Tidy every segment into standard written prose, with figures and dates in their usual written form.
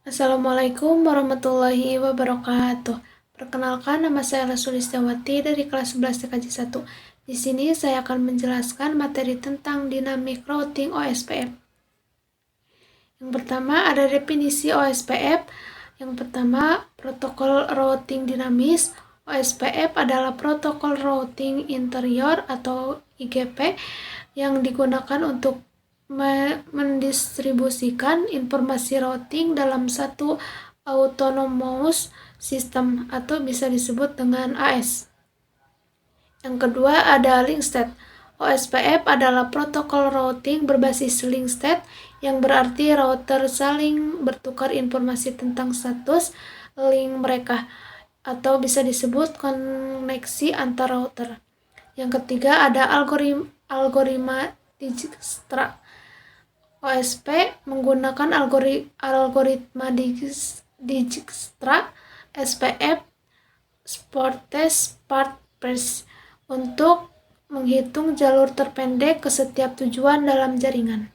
Assalamualaikum warahmatullahi wabarakatuh. Perkenalkan, nama saya Sulistiawati dari kelas 11 TKJ 1. Di sini saya akan menjelaskan materi tentang dynamic routing OSPF. Yang pertama ada definisi OSPF. Yang pertama, protokol routing dinamis. OSPF adalah protokol routing interior atau IGP yang digunakan untuk mendistribusikan informasi routing dalam satu autonomous system atau bisa disebut dengan AS. Yang kedua ada link state. OSPF adalah protokol routing berbasis link state yang berarti router saling bertukar informasi tentang status link mereka atau bisa disebut koneksi antar router. Yang ketiga ada algoritma Dijkstra. OSP menggunakan algoritma Dijkstra SPF Shortest Path First untuk menghitung jalur terpendek ke setiap tujuan dalam jaringan.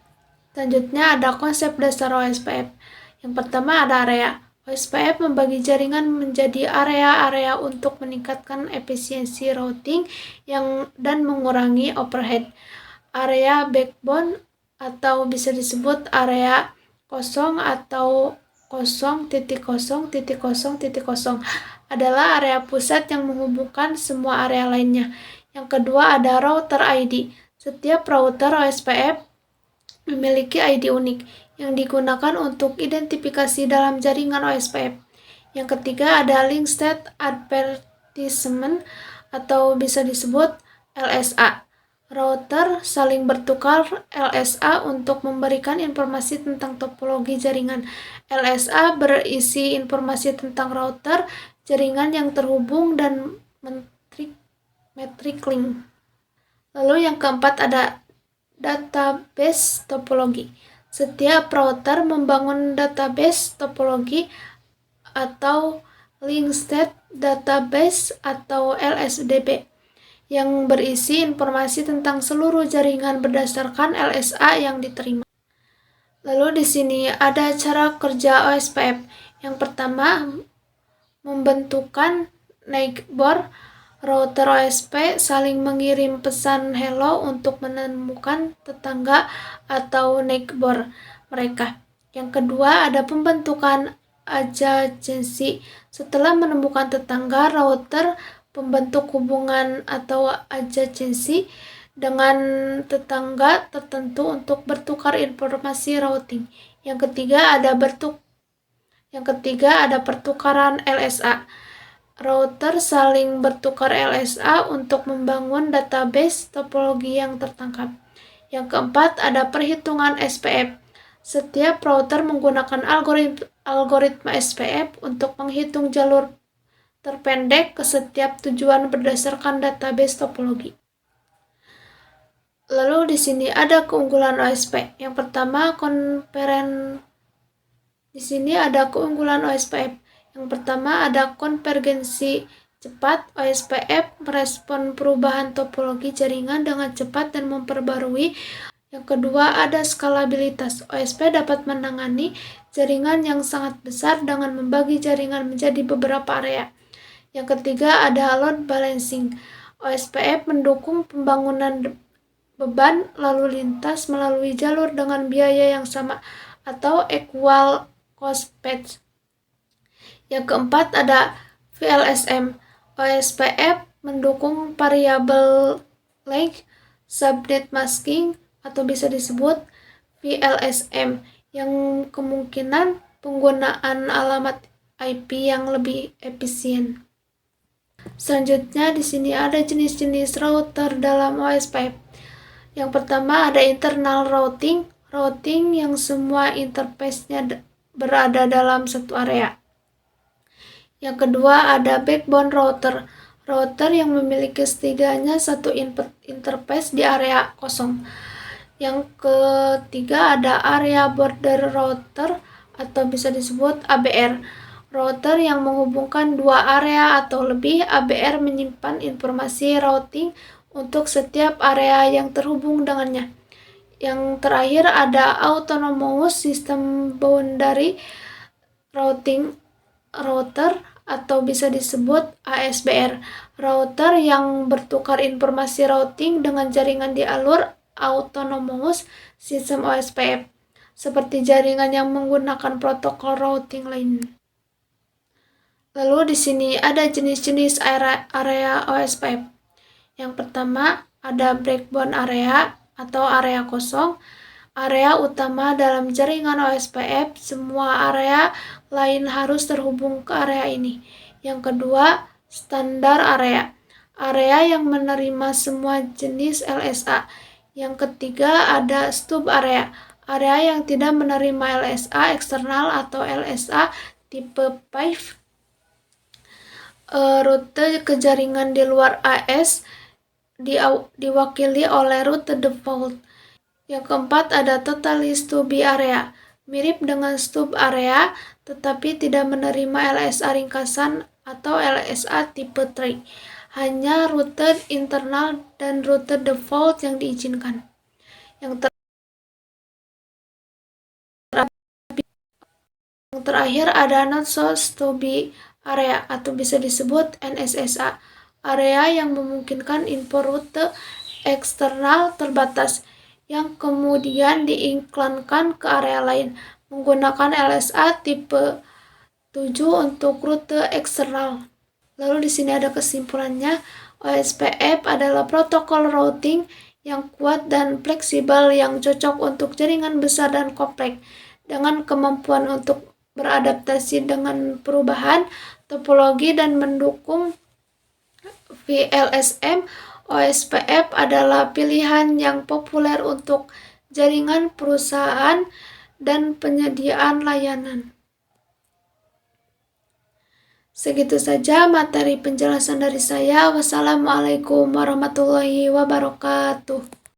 Selanjutnya ada konsep dasar OSPF. Yang pertama ada area. OSPF membagi jaringan menjadi area-area untuk meningkatkan efisiensi routing dan mengurangi overhead. Area backbone atau bisa disebut area kosong atau 0.0.0.0 adalah area pusat yang menghubungkan semua area lainnya. Yang kedua ada router ID. Setiap router OSPF memiliki ID unik yang digunakan untuk identifikasi dalam jaringan OSPF. Yang ketiga ada link state advertisement atau bisa disebut LSA. Router saling bertukar LSA untuk memberikan informasi tentang topologi jaringan. LSA berisi informasi tentang router, jaringan yang terhubung, dan metric link. Lalu yang keempat ada database topologi. Setiap router membangun database topologi atau link state database atau LSDB yang berisi informasi tentang seluruh jaringan berdasarkan LSA yang diterima. Lalu di sini ada cara kerja OSPF. Yang pertama, membentukkan neighbor. Router OSP saling mengirim pesan hello untuk menemukan tetangga atau neighbor mereka. Yang kedua ada pembentukan adjacency. Setelah menemukan tetangga, router pembentuk hubungan atau adjacency dengan tetangga tertentu untuk bertukar informasi routing. Yang ketiga ada pertukaran LSA. Router saling bertukar LSA untuk membangun database topologi yang tertangkap. Yang keempat ada perhitungan SPF. Setiap router menggunakan algoritma SPF untuk menghitung jalur terpendek ke setiap tujuan berdasarkan database topologi. Lalu di sini ada keunggulan OSP. Yang pertama, di sini ada keunggulan OSPF. Yang pertama ada konvergensi cepat. OSPF merespon perubahan topologi jaringan dengan cepat dan memperbarui. Yang kedua ada skalabilitas. OSP dapat menangani jaringan yang sangat besar dengan membagi jaringan menjadi beberapa area. Yang ketiga ada load balancing. OSPF mendukung pembangunan beban lalu lintas melalui jalur dengan biaya yang sama atau equal cost path. Yang keempat ada VLSM. OSPF mendukung variable length subnet masking atau bisa disebut VLSM yang kemungkinan penggunaan alamat IP yang lebih efisien. Selanjutnya di sini ada jenis-jenis router dalam OSPF. Yang pertama ada internal routing yang semua interface-nya berada dalam satu area. Yang kedua ada backbone router yang memiliki setidaknya satu interface di area kosong. Yang ketiga ada area border router atau bisa disebut ABR. Router yang menghubungkan dua area atau lebih. ABR menyimpan informasi routing untuk setiap area yang terhubung dengannya. Yang terakhir ada autonomous system boundary routing router atau bisa disebut ASBR, router yang bertukar informasi routing dengan jaringan di alur autonomous sistem OSPF, seperti jaringan yang menggunakan protokol routing lain. Lalu di sini ada jenis-jenis area OSPF. Yang pertama ada backbone area atau area kosong. Area utama dalam jaringan OSPF, semua area lain harus terhubung ke area ini. Yang kedua, standar area. Area yang menerima semua jenis LSA. Yang ketiga, ada stub area. Area yang tidak menerima LSA eksternal atau LSA tipe 5. Rute ke jaringan di luar AS diwakili oleh rute default. Yang keempat ada totally stubby area, mirip dengan stub area tetapi tidak menerima LSA ringkasan atau LSA tipe 3. Hanya rute internal dan rute default yang diizinkan. Yang terakhir ada not so stubby area atau bisa disebut NSSA, area yang memungkinkan info rute eksternal terbatas yang kemudian diiklankan ke area lain menggunakan LSA tipe 7 untuk rute eksternal. Lalu di sini ada kesimpulannya, OSPF adalah protokol routing yang kuat dan fleksibel yang cocok untuk jaringan besar dan kompleks dengan kemampuan untuk beradaptasi dengan perubahan topologi dan mendukung VLSM. OSPF adalah pilihan yang populer untuk jaringan perusahaan dan penyediaan layanan. Segitu saja materi penjelasan dari saya. Wassalamualaikum warahmatullahi wabarakatuh.